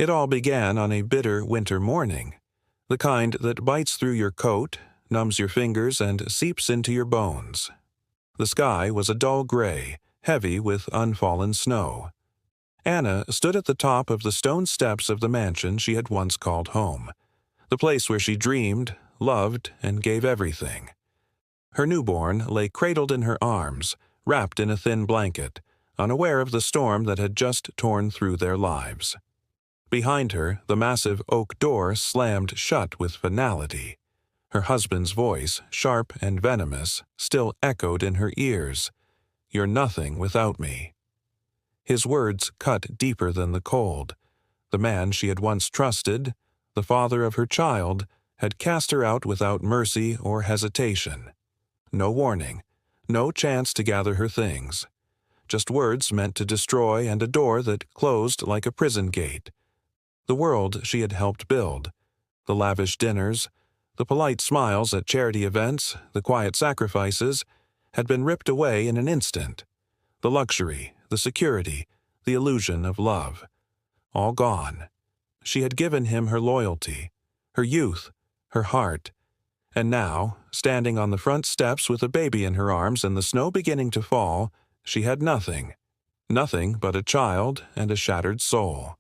It all began on a bitter winter morning, the kind that bites through your coat, numbs your fingers, and seeps into your bones. The sky was a dull gray, heavy with unfallen snow. Anna stood at the top of the stone steps of the mansion she had once called home, the place where she dreamed, loved, and gave everything. Her newborn lay cradled in her arms, wrapped in a thin blanket, unaware of the storm that had just torn through their lives. Behind her, the massive oak door slammed shut with finality. Her husband's voice, sharp and venomous, still echoed in her ears. "You're nothing without me." His words cut deeper than the cold. The man she had once trusted, the father of her child, had cast her out without mercy or hesitation. No warning, no chance to gather her things. Just words meant to destroy and a door that closed like a prison gate. The world she had helped build, the lavish dinners, the polite smiles at charity events, the quiet sacrifices, had been ripped away in an instant. The luxury, the security, the illusion of love. All gone. She had given him her loyalty, her youth, her heart. And now, standing on the front steps with a baby in her arms and the snow beginning to fall, she had nothing. Nothing but a child and a shattered soul.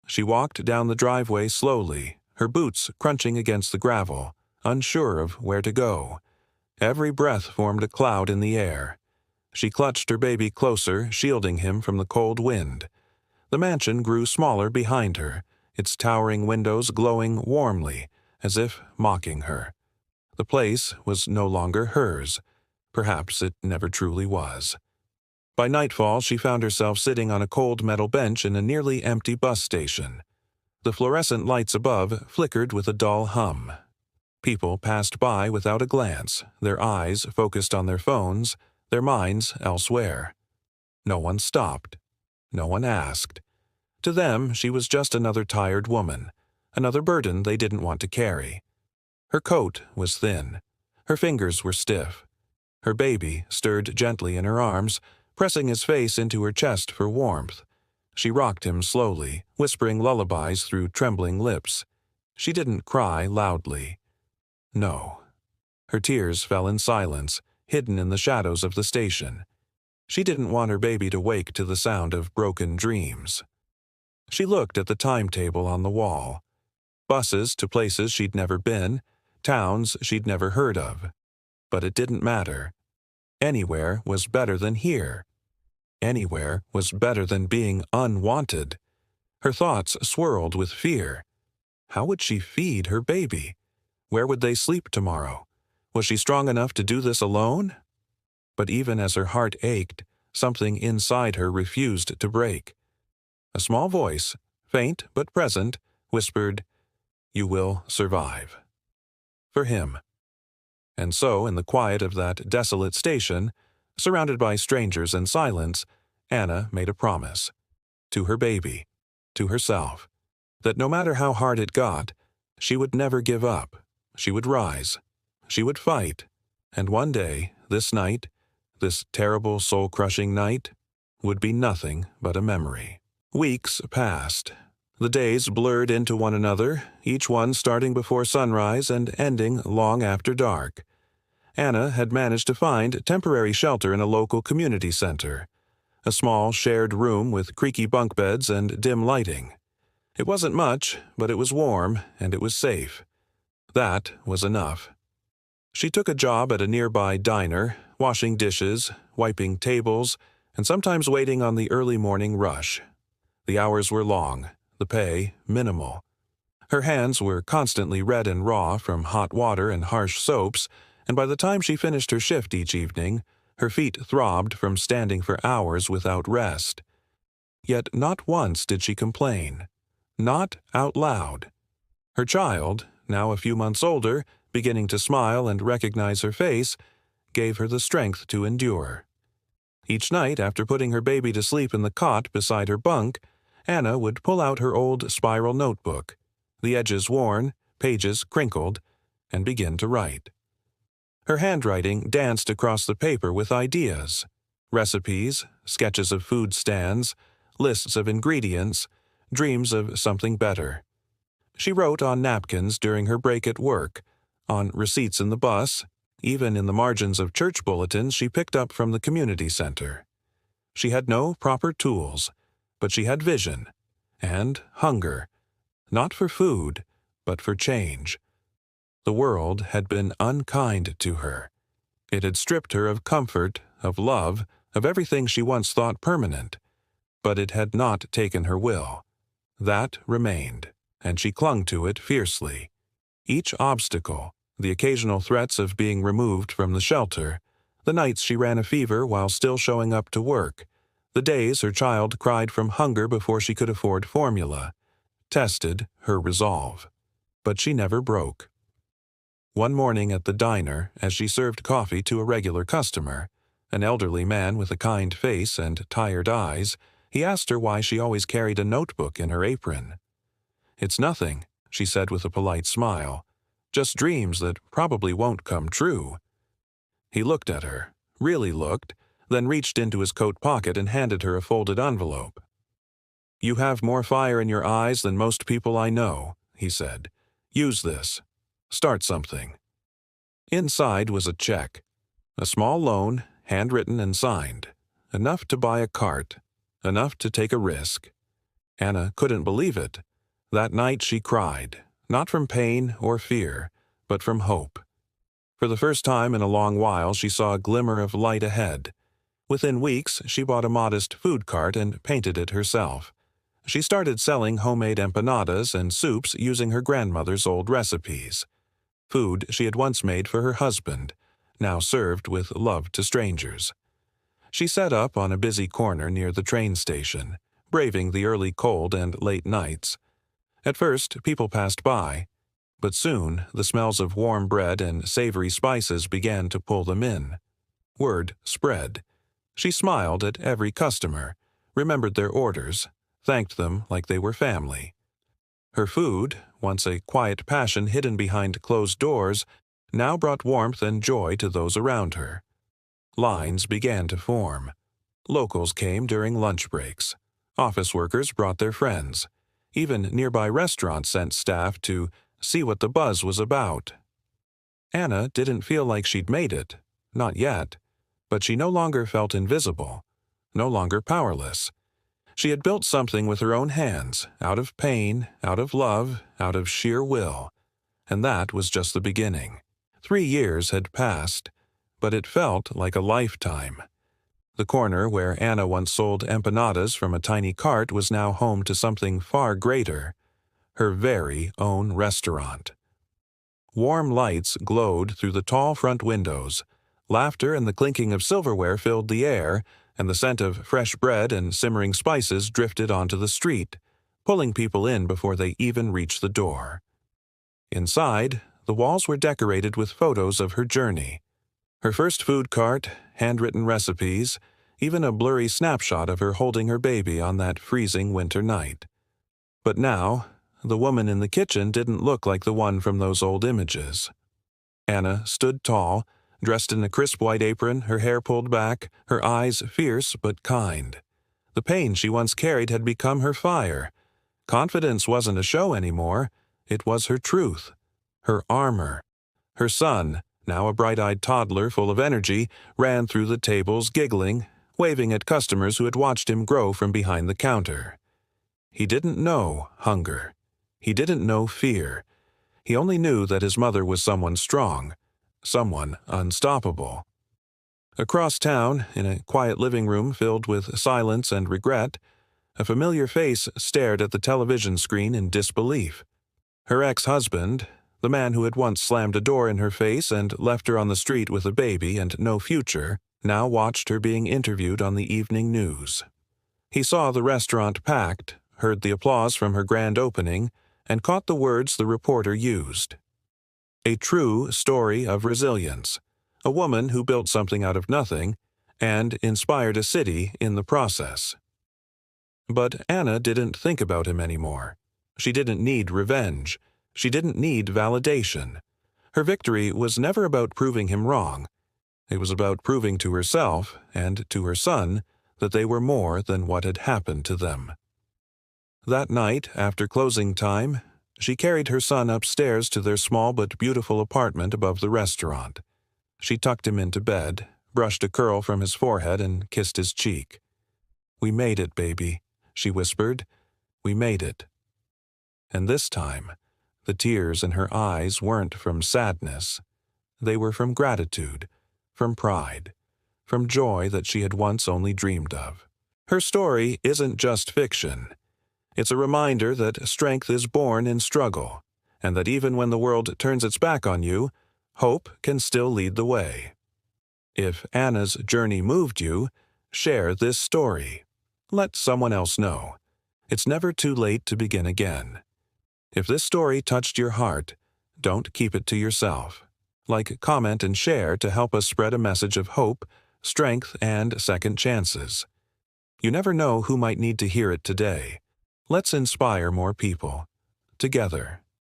She walked down the driveway slowly, her boots crunching against the gravel, unsure of where to go. Every breath formed a cloud in the air. She clutched her baby closer, shielding him from the cold wind. The mansion grew smaller behind her, its towering windows glowing warmly, as if mocking her. The place was no longer hers. Perhaps it never truly was. By nightfall, she found herself sitting on a cold metal bench in a nearly empty bus station. The fluorescent lights above flickered with a dull hum. People passed by without a glance, their eyes focused on their phones, their minds elsewhere. No one stopped. No one asked. To them, she was just another tired woman, another burden they didn't want to carry. Her coat was thin. Her fingers were stiff. Her baby stirred gently in her arms, pressing his face into her chest for warmth. She rocked him slowly, whispering lullabies through trembling lips. She didn't cry loudly. No. Her tears fell in silence, hidden in the shadows of the station. She didn't want her baby to wake to the sound of broken dreams. She looked at the timetable on the wall. Buses to places she'd never been, towns she'd never heard of. But it didn't matter. Anywhere was better than here. Anywhere was better than being unwanted. Her thoughts swirled with fear. How would she feed her baby? Where would they sleep tomorrow? Was she strong enough to do this alone? But even as her heart ached, something inside her refused to break. A small voice, faint but present, whispered, "You will survive." For him. And so, in the quiet of that desolate station, surrounded by strangers and silence, Anna made a promise. To her baby, to herself, that no matter how hard it got, she would never give up. She would rise. She would fight. And one day, this night, this terrible soul-crushing night, would be nothing but a memory. Weeks passed. The days blurred into one another, each one starting before sunrise and ending long after dark. Anna had managed to find temporary shelter in a local community center, a small shared room with creaky bunk beds and dim lighting. It wasn't much, but it was warm and it was safe. That was enough. She took a job at a nearby diner, washing dishes, wiping tables, and sometimes waiting on the early morning rush. The hours were long, the pay minimal. Her hands were constantly red and raw from hot water and harsh soaps, and by the time she finished her shift each evening, her feet throbbed from standing for hours without rest. Yet not once did she complain. Not out loud. Her child, now a few months older, beginning to smile and recognize her face, gave her the strength to endure. Each night, after putting her baby to sleep in the cot beside her bunk, Anna would pull out her old spiral notebook, the edges worn, pages crinkled, and begin to write. Her handwriting danced across the paper with ideas, recipes, sketches of food stands, lists of ingredients, dreams of something better. She wrote on napkins during her break at work, on receipts in the bus, even in the margins of church bulletins she picked up from the community center. She had no proper tools, but she had vision and hunger, not for food, but for change. The world had been unkind to her. It had stripped her of comfort, of love, of everything she once thought permanent, but it had not taken her will. That remained, and she clung to it fiercely. Each obstacle, the occasional threats of being removed from the shelter, the nights she ran a fever while still showing up to work, the days her child cried from hunger before she could afford formula, tested her resolve. But she never broke. One morning at the diner, as she served coffee to a regular customer, an elderly man with a kind face and tired eyes, he asked her why she always carried a notebook in her apron. "It's nothing," she said with a polite smile. "Just dreams that probably won't come true." He looked at her, really looked, then reached into his coat pocket and handed her a folded envelope. "You have more fire in your eyes than most people I know," he said. "Use this. Start something." Inside was a check, a small loan, handwritten and signed, enough to buy a cart, enough to take a risk. Anna couldn't believe it. That night she cried, not from pain or fear, but from hope. For the first time in a long while she saw a glimmer of light ahead. Within weeks she bought a modest food cart and painted it herself. She started selling homemade empanadas and soups using her grandmother's old recipes. Food she had once made for her husband, now served with love to strangers. She set up on a busy corner near the train station, braving the early cold and late nights. At first, people passed by, but soon the smells of warm bread and savory spices began to pull them in. Word spread. She smiled at every customer, remembered their orders, thanked them like they were family. Her food, once a quiet passion hidden behind closed doors, now brought warmth and joy to those around her. Lines began to form. Locals came during lunch breaks. Office workers brought their friends. Even nearby restaurants sent staff to see what the buzz was about. Anna didn't feel like she'd made it, not yet, but she no longer felt invisible, no longer powerless. She had built something with her own hands, out of pain, out of love, out of sheer will. And that was just the beginning. 3 years had passed, but it felt like a lifetime. The corner where Anna once sold empanadas from a tiny cart was now home to something far greater, her very own restaurant. Warm lights glowed through the tall front windows. Laughter and the clinking of silverware filled the air, and the scent of fresh bread and simmering spices drifted onto the street, pulling people in before they even reached the door. Inside, the walls were decorated with photos of her journey. Her first food cart, handwritten recipes, even a blurry snapshot of her holding her baby on that freezing winter night. But now, the woman in the kitchen didn't look like the one from those old images. Anna stood tall, dressed in a crisp white apron, her hair pulled back, her eyes fierce but kind. The pain she once carried had become her fire. Confidence wasn't a show anymore. It was her truth, her armor. Her son, now a bright-eyed toddler full of energy, ran through the tables giggling, waving at customers who had watched him grow from behind the counter. He didn't know hunger. He didn't know fear. He only knew that his mother was someone strong, someone unstoppable. Across town, in a quiet living room filled with silence and regret, a familiar face stared at the television screen in disbelief. Her ex-husband, the man who had once slammed a door in her face and left her on the street with a baby and no future, now watched her being interviewed on the evening news. He saw the restaurant packed, heard the applause from her grand opening, and caught the words the reporter used. A true story of resilience, a woman who built something out of nothing and inspired a city in the process. But Anna didn't think about him anymore. She didn't need revenge. She didn't need validation. Her victory was never about proving him wrong. It was about proving to herself and to her son that they were more than what had happened to them. That night, after closing time, she carried her son upstairs to their small but beautiful apartment above the restaurant. She tucked him into bed, brushed a curl from his forehead, and kissed his cheek. "We made it, baby," she whispered. "We made it." And this time, the tears in her eyes weren't from sadness. They were from gratitude, from pride, from joy that she had once only dreamed of. Her story isn't just fiction. It's a reminder that strength is born in struggle, and that even when the world turns its back on you, hope can still lead the way. If Anna's journey moved you, share this story. Let someone else know. It's never too late to begin again. If this story touched your heart, don't keep it to yourself. Like, comment, and share to help us spread a message of hope, strength, and second chances. You never know who might need to hear it today. Let's inspire more people. Together.